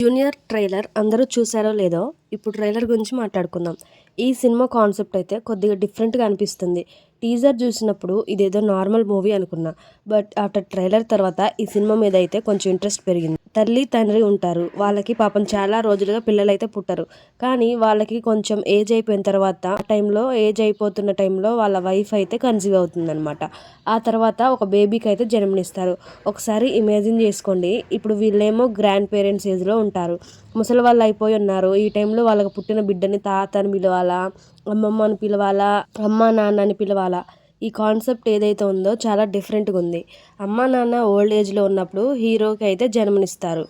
Junior trailer అందరూ చూసారో లేదో ఇప్పుడు ట్రైలర్ గురించి మాట్లాడుకుందాం. ఈ సినిమా కాన్సెప్ట్ అయితే కొద్దిగా డిఫరెంట్గా అనిపిస్తుంది. టీజర్ చూసినప్పుడు ఇదేదో నార్మల్ మూవీ అనుకున్నా. బట్ ఆఫ్టర్ ట్రైలర్ తర్వాత ఈ సినిమా మీద అయితే కొంచెం ఇంట్రెస్ట్ పెరిగింది. తల్లి తండ్రి ఉంటారు. వాళ్ళకి పాపం చాలా రోజులుగా పిల్లలైతే పుట్టరు. కానీ వాళ్ళకి కొంచెం ఏజ్ అయిపోయిన తర్వాత ఏజ్ అయిపోతున్న టైంలో వాళ్ళ వైఫ్ అయితే కన్సీవ్ అవుతుందన్నమాట. ఆ తర్వాత ఒక బేబీకి అయితే జన్మనిస్తారు. ఒకసారి ఇమాజిన్ చేసుకోండి, ఇప్పుడు వీళ్ళేమో గ్రాండ్ పేరెంట్స్ ఏజ్లో ఉంటారు. ముసలి వాళ్ళు అయిపోయి ఉన్నారు. ఈ టైంలో వాళ్ళకి పుట్టిన బిడ్డని తాత అని పిలవాలా, అమ్మమ్మ అని పిలవాలా, అమ్మ నాన్న అని పిలవాలా? ఈ కాన్సెప్ట్ ఏదైతే ఉందో చాలా డిఫరెంట్గా ఉంది. అమ్మ నాన్న ఓల్డ్ ఏజ్లో ఉన్నప్పుడు హీరోకి అయితే జన్మనిస్తారు.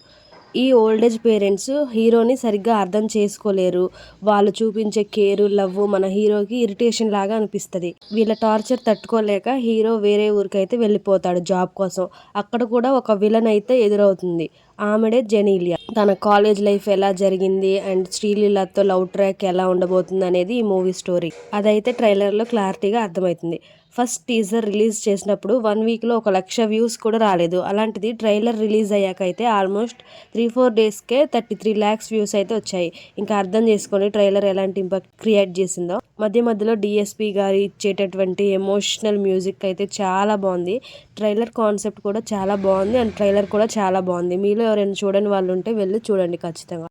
ఈ ఓల్డ్ ఏజ్ పేరెంట్స్ హీరోని సరిగ్గా అర్థం చేసుకోలేరు. వాళ్ళు చూపించే కేరు, లవ్ మన హీరోకి ఇరిటేషన్ లాగా అనిపిస్తుంది. వీళ్ళ టార్చర్ తట్టుకోలేక హీరో వేరే ఊరికైతే వెళ్ళిపోతాడు జాబ్ కోసం. అక్కడ కూడా ఒక విలన్ అయితే ఎదురవుతుంది. ఆమెడే జెనీలియా. తన కాలేజ్ లైఫ్ ఎలా జరిగింది అండ్ శ్రీలీలతో లవ్ ట్రాక్ ఎలా ఉండబోతుంది అనేది ఈ మూవీ స్టోరీ. అదైతే ట్రైలర్లో క్లారిటీగా అర్థమవుతుంది. ఫస్ట్ టీజర్ రిలీజ్ చేసినప్పుడు 1 వీక్లో 1,00,000 వ్యూస్ కూడా రాలేదు. అలాంటిది ట్రైలర్ రిలీజ్ అయ్యాక అయితే ఆల్మోస్ట్ 3-4 డేస్కే 33 lakhs వ్యూస్ అయితే వచ్చాయి. ఇంకా అర్థం చేసుకోండి ట్రైలర్ ఎలాంటి ఇంపాక్ట్ క్రియేట్ చేసిందో. మధ్యలో డిఎస్పి గారు ఇచ్చేటటువంటి ఎమోషనల్ మ్యూజిక్ అయితే చాలా బాగుంది. ట్రైలర్ కాన్సెప్ట్ కూడా చాలా బాగుంది అండ్ ట్రైలర్ కూడా చాలా బాగుంది. మీలో ఎవరైనా చూడని వాళ్ళు ఉంటే వెళ్ళి చూడండి ఖచ్చితంగా.